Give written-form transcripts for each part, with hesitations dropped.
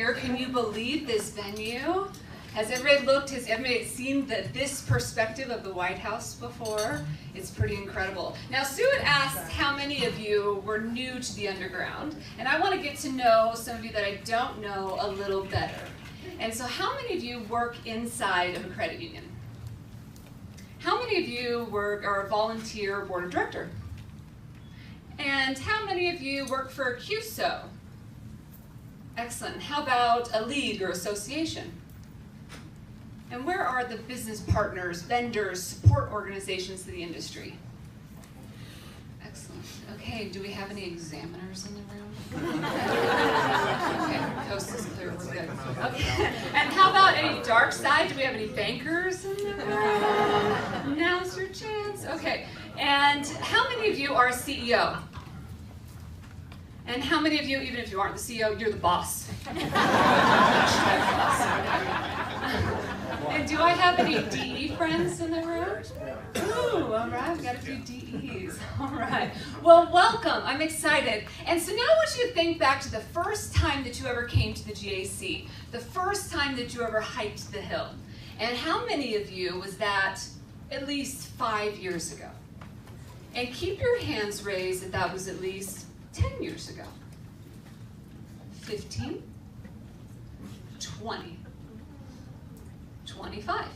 here. Can you believe this venue? Has everybody looked, has everybody seen this perspective of the White House before? It's pretty incredible. Now, Sue had asked how many of you were new to the underground, and I want to get to know some of you that I don't know a little better. And so how many of you work inside of a credit union? How many of you are a volunteer board of director? And how many of you work for a QSO? Excellent. How about a league or association? And where are the business partners, vendors, support organizations to the industry? Excellent. Okay, do we have any examiners in the room? Okay, coast is clear, we're good. Okay, and how about any dark side? Do we have any bankers in the room? Now's your chance. Okay, and how many of you are a CEO? And how many of you, even if you aren't the CEO, you're the boss? And do I have any DE friends in the room? Ooh, all right, we've got a few DEs. All right. Well, welcome. I'm excited. And so now I want you to think back to the first time that you ever came to the GAC, the first time that you ever hiked the hill. And how many of you was that at least 5 years ago? And keep your hands raised if that was at least 10 years ago. 15? 20? 25,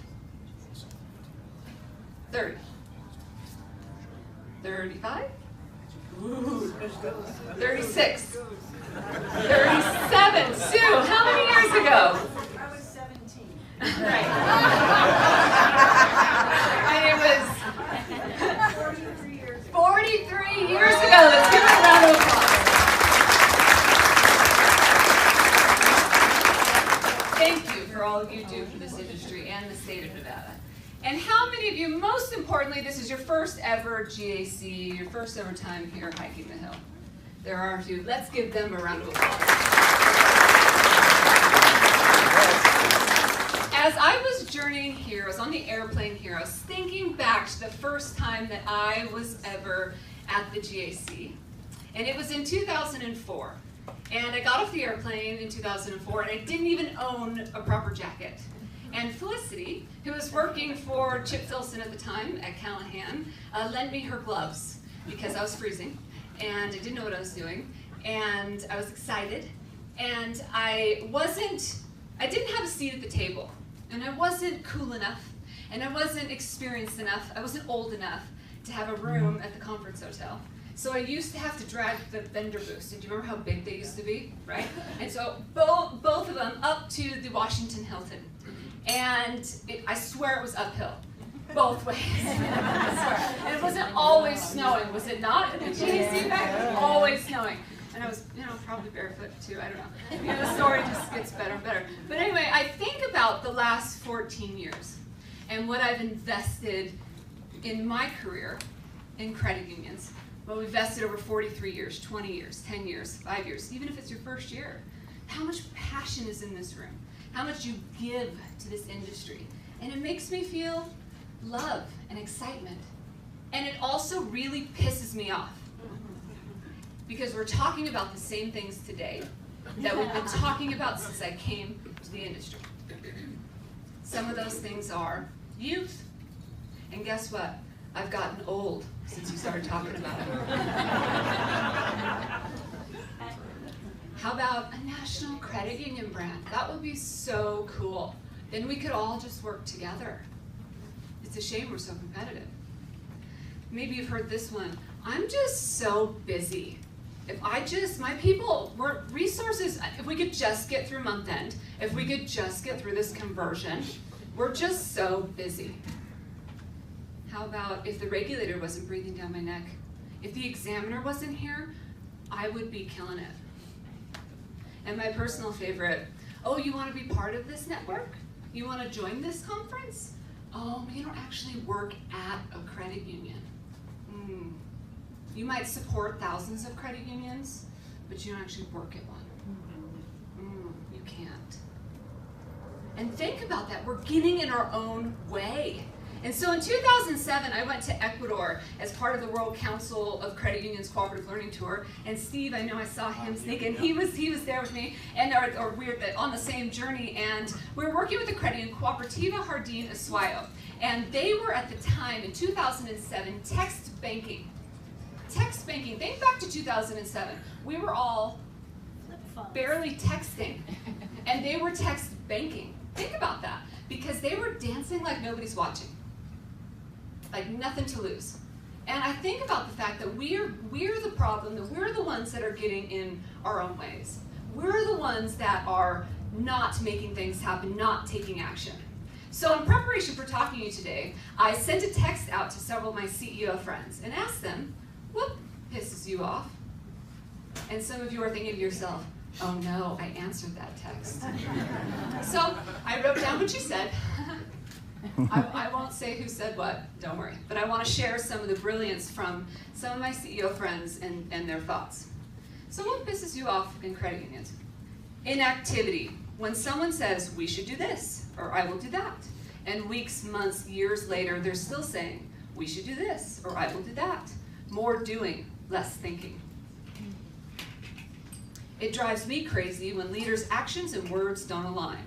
30, 35, ooh, 36, 37. Sue, how many years ago? I was 17. Right. And it was 43 years ago. 43 years ago. Let's give it a round of applause. Thank you for all you do for this industry and the state of Nevada. And how many of you, most importantly, this is your first ever GAC, your first ever time here hiking the hill? There are a few. Let's give them a round of applause. As I was journeying here, I was on the airplane here, I was thinking back to the first time that I was ever at the GAC. And it was in 2004. And I got off the airplane in 2004, and I didn't even own a proper jacket. And Felicity, who was working for Chip Filson at the time at Callahan, lent me her gloves because I was freezing, and I didn't know what I was doing, and I was excited, and I didn't have a seat at the table, and I wasn't cool enough, and I wasn't experienced enough, I wasn't old enough to have a room at the conference hotel. So I used to have to drag the vendor booths. And do you remember how big they used to be, right? And so both of them up to the Washington Hilton. And I swear it was uphill, both ways. I swear. And it wasn't always snowing, was it not? At the GAC back, it was always snowing. And I was, probably barefoot too, I don't know. The story just gets better and better. But anyway, I think about the last 14 years and what I've invested in my career in credit unions. Well, we've invested over 43 years, 20 years, 10 years, 5 years, even if it's your first year. How much passion is in this room? How much you give to this industry? And it makes me feel love and excitement. And it also really pisses me off. Because we're talking about the same things today that we've been talking about since I came to the industry. Some of those things are youth. And guess what? I've gotten old since you started talking about it. How about a national credit union brand? That would be so cool. Then we could all just work together. It's a shame we're so competitive. Maybe you've heard this one. I'm just so busy. My people, resources, if we could just get through month end, if we could just get through this conversion, we're just so busy. How about if the regulator wasn't breathing down my neck? If the examiner wasn't here, I would be killing it. And my personal favorite, oh, you want to be part of this network? You want to join this conference? Oh, you don't actually work at a credit union. You might support thousands of credit unions, but you don't actually work at one. You can't. And think about that. We're getting in our own way. And so in 2007, I went to Ecuador as part of the World Council of Credit Unions Cooperative Learning Tour. And Steve, I know I saw him sneaking. He was there with me, and we were on the same journey. And we were working with the credit union Cooperativa Jardín Azuayo. And they were at the time, in 2007, text banking. Text banking, think back to 2007. We were all barely texting, and they were text banking. Think about that, because they were dancing like nobody's watching. Like nothing to lose. And I think about the fact that we're the problem, that we're the ones that are getting in our own ways. We're the ones that are not making things happen, not taking action. So in preparation for talking to you today, I sent a text out to several of my CEO friends and asked them, what pisses you off? And some of you are thinking to yourself, oh no, I answered that text. So I wrote down what you said. I won't say who said what, don't worry. But I want to share some of the brilliance from some of my CEO friends and their thoughts. So what pisses you off in credit unions? Inactivity. When someone says, we should do this, or I will do that. And weeks, months, years later, they're still saying, we should do this, or I will do that. More doing, less thinking. It drives me crazy when leaders' actions and words don't align.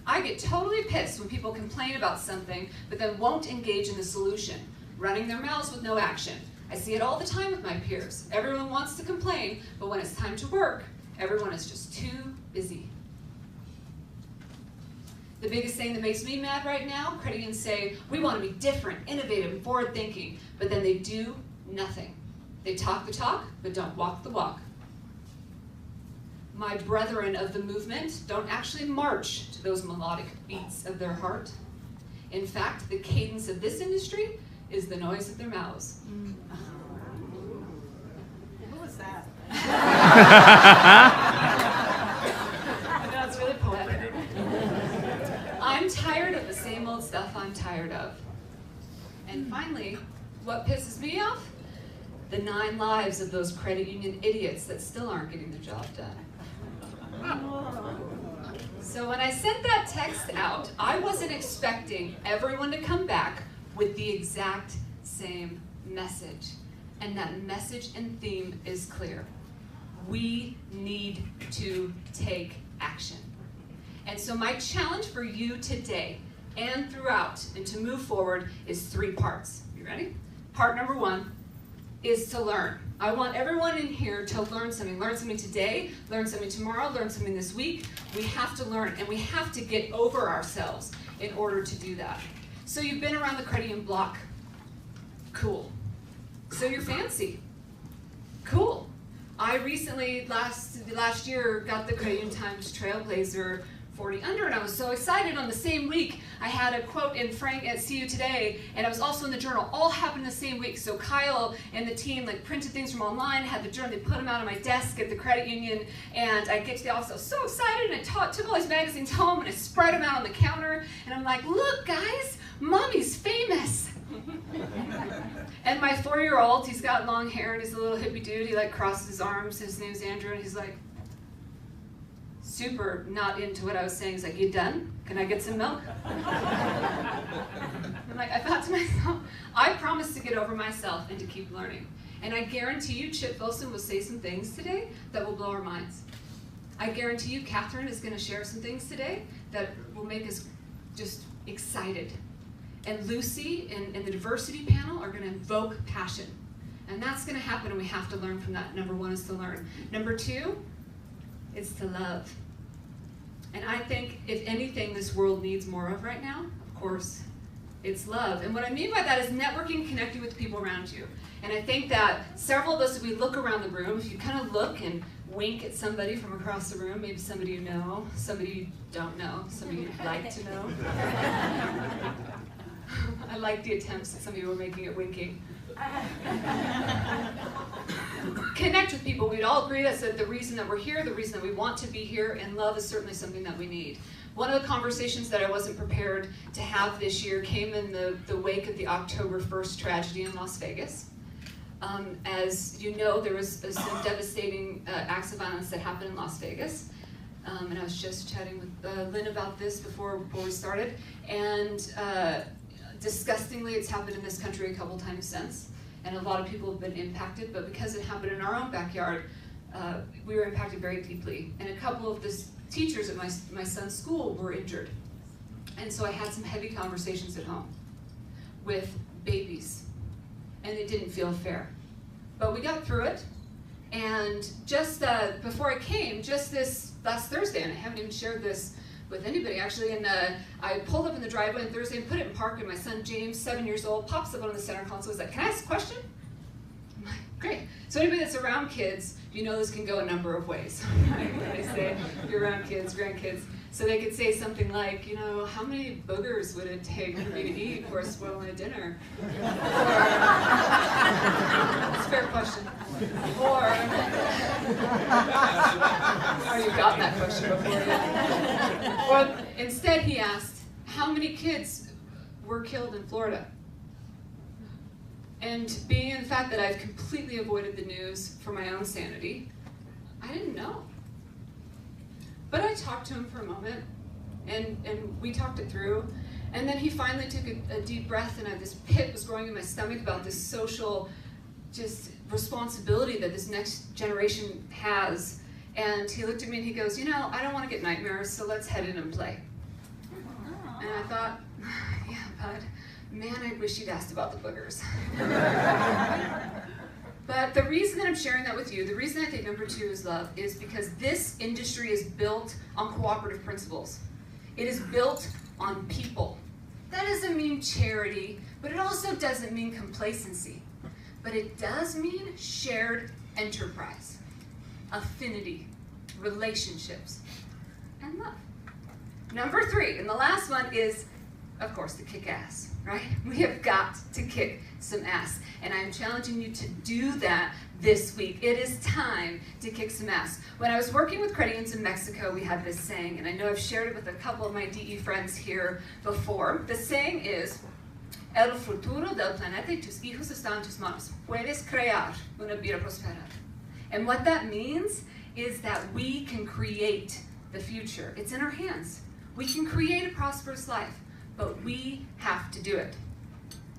I get totally pissed when people complain about something, but then won't engage in the solution, running their mouths with no action. I see it all the time with my peers. Everyone wants to complain, but when it's time to work, everyone is just too busy. The biggest thing that makes me mad right now, credit unions say, we want to be different, innovative, and forward-thinking, but then they do nothing. They talk the talk, but don't walk the walk. My brethren of the movement don't actually march to those melodic beats of their heart. In fact, the cadence of this industry is the noise of their mouths. Who was that? That's really poetic. I'm tired of the same old stuff I'm tired of. And finally, what pisses me off? The 9 lives of those credit union idiots that still aren't getting the job done. So when I sent that text out, I wasn't expecting everyone to come back with the exact same message. And that message and theme is clear. We need to take action. And so my challenge for you today and throughout and to move forward is 3 parts. You ready? Part number 1 is to learn. I want everyone in here to learn something. Learn something today, learn something tomorrow, learn something this week. We have to learn, and we have to get over ourselves in order to do that. So you've been around the credit union block. Cool. So you're fancy. Cool. I recently, last year, got the Credit Union Times Trailblazer 40 under, and I was so excited. On the same week, I had a quote in Frank at See You Today, and I was also in the journal. All happened the same week. So Kyle and the team printed things from online, had the journal, they put them out on my desk at the credit union, and I get to the office, I was so excited, and I took all these magazines home, and I spread them out on the counter, and I'm like, look guys, mommy's famous. And my 4-year-old, he's got long hair, and he's a little hippie dude, he crosses his arms, his name's Andrew, and he's like, super not into what I was saying. He's like, you done? Can I get some milk? I'm like, I thought to myself, I promised to get over myself and to keep learning. And I guarantee you, Chip Wilson will say some things today that will blow our minds. I guarantee you, Catherine is going to share some things today that will make us just excited. And Lucy and the diversity panel are going to invoke passion. And that's going to happen, and we have to learn from that. Number 1 is to learn. Number 2 is to love. And I think, if anything, this world needs more of right now, of course, it's love. And what I mean by that is networking, connecting with the people around you. And I think that several of us, if we look around the room, if you kind of look and wink at somebody from across the room, maybe somebody you know, somebody you don't know, somebody you'd like to know. I like the attempts that some of you were making at winking. Connect with people. We'd all agree that's the reason that we're here, the reason that we want to be here, and love is certainly something that we need. One of the conversations that I wasn't prepared to have this year came in the wake of the October 1st tragedy in Las Vegas. As you know, there was some devastating acts of violence that happened in Las Vegas. and I was just chatting with Lynn about this before we started, and disgustingly, it's happened in this country a couple times since, and a lot of people have been impacted, but because it happened in our own backyard, we were impacted very deeply, and a couple of the teachers at my son's school were injured. And so I had some heavy conversations at home with babies, and it didn't feel fair. But we got through it, and just before I came, just this last Thursday, and I haven't even shared this with anybody actually, and I pulled up in the driveway on Thursday and put it in park, and my son James, 7 years old, pops up on the center console, he's like, "Can I ask a question?" I'm like, "Great." So anybody that's around kids, you know this can go a number of ways, right? When I say you're around kids, grandkids. So they could say something like, you know, "How many boogers would it take for me to eat for spoiling a dinner?" Or, it's a fair question. Or, oh, you've gotten that question before, yeah. Or instead he asked, "How many kids were killed in Florida?" And being in the fact that I've completely avoided the news for my own sanity, I didn't know. But I talked to him for a moment, and we talked it through, and then he finally took a deep breath, and this pit was growing in my stomach about this social just responsibility that this next generation has, and he looked at me and he goes, "You know, I don't want to get nightmares, so let's head in and play." And I thought, yeah, bud, man, I wish you'd asked about the boogers. But the reason that I'm sharing that with you, the reason I think number 2 is love, is because this industry is built on cooperative principles. It is built on people. That doesn't mean charity, but it also doesn't mean complacency. But it does mean shared enterprise, affinity, relationships, and love. Number 3, and the last one is, of course, to kick ass, right? We have got to kick some ass. And I'm challenging you to do that this week. It is time to kick some ass. When I was working with credit unions in Mexico, we had this saying, and I know I've shared it with a couple of my DE friends here before. The saying is, "El futuro del planeta y tus hijos están en tus manos. Puedes crear una vida próspera." And what that means is that we can create the future. It's in our hands. We can create a prosperous life, but we have to do it.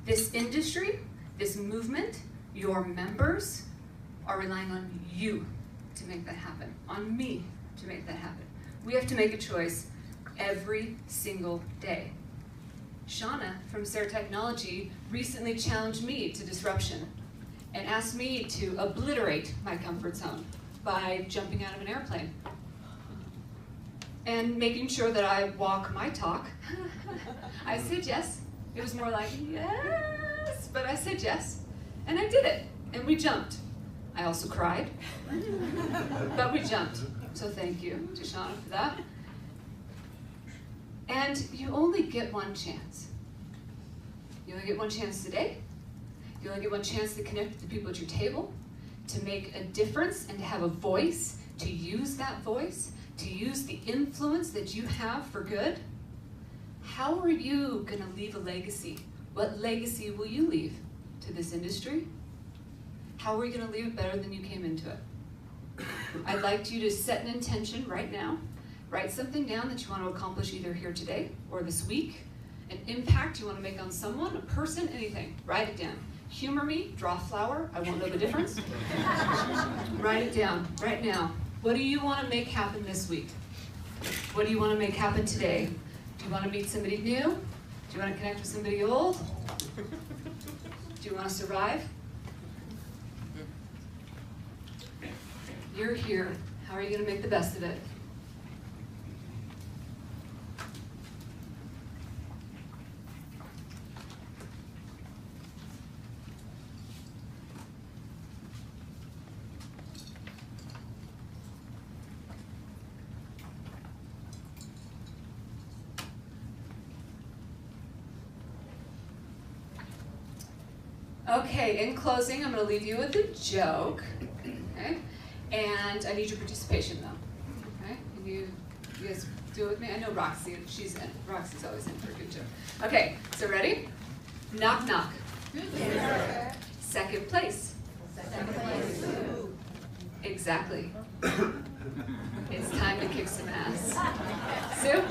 This industry, this movement, your members are relying on you to make that happen, on me to make that happen. We have to make a choice every single day. Shauna from Sarah Technology recently challenged me to disruption and asked me to obliterate my comfort zone by jumping out of an airplane and making sure that I walk my talk. I said yes. It was more like, yes, but I said yes, and I did it, and we jumped. I also cried, but we jumped. So thank you to Shauna for that. And you only get one chance. You only get one chance today. You only get one chance to connect with the people at your table, to make a difference and to have a voice, to use that voice, to use the influence that you have for good. How are you going to leave a legacy? What legacy will you leave to this industry? How are you going to leave it better than you came into it? I'd like you to set an intention right now. Write something down that you want to accomplish either here today or this week. An impact you want to make on someone, a person, anything. Write it down. Humor me, draw a flower, I won't know the difference. Write it down right now. What do you want to make happen this week? What do you want to make happen today? Do you want to meet somebody new? Do you want to connect with somebody old? Do you want to survive? You're here. How are you going to make the best of it? Okay, in closing, I'm going to leave you with a joke, okay? And I need your participation, though, okay? Can you guys do it with me? I know Roxy, she's in. Roxy's always in for a good joke. Okay, so ready? Knock, knock. Who's there? Second place. Second place. Exactly. It's time to kick some ass. Sue?